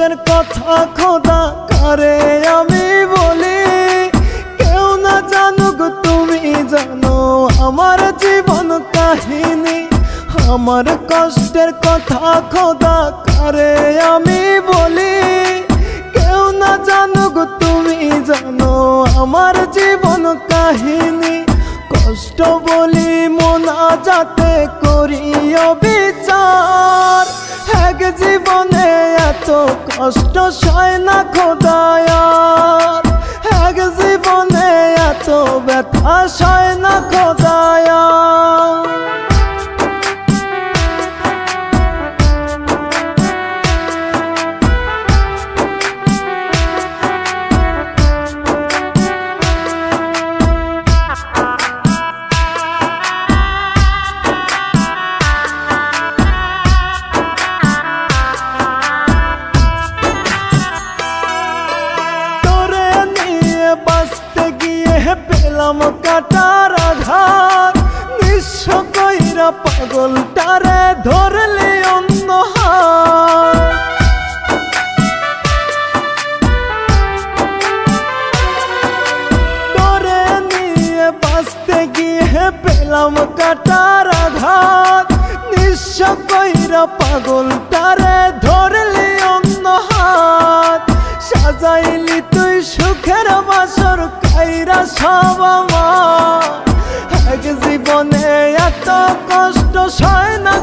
কষ্টের কথা খোদা কারে আমি বলি, কেউ না জানুক তুমি জানো আমার জীবন কাহিনী। আমার কষ্টের কথা খোদা কারে আমি বলি, কেউ না জানুক তুমি জানো আমার জীবন কাহিনী। কষ্ট বলি মোনাজাতে করিও বিচার, এক জীবনে এত কষ্ট সয় না খোদায়ার, এক জীবনে এত ব্যথা সয় না খোদায়ার। পেলাম কাটার আঘাত, নিঃস্ব কইরা পাগলটারে ধরলে অন্য হাত। তোরে নিয়ে বাঁচতে গিয়ে পেলাম কাটার আঘাত, নিঃস্ব কইরা পাগলটারে ধরলে অন্য হাত। সাজাইলি তুই সুখের বাসর কাইরা সব আমার, এক জীবনে এত কষ্ট সয় না।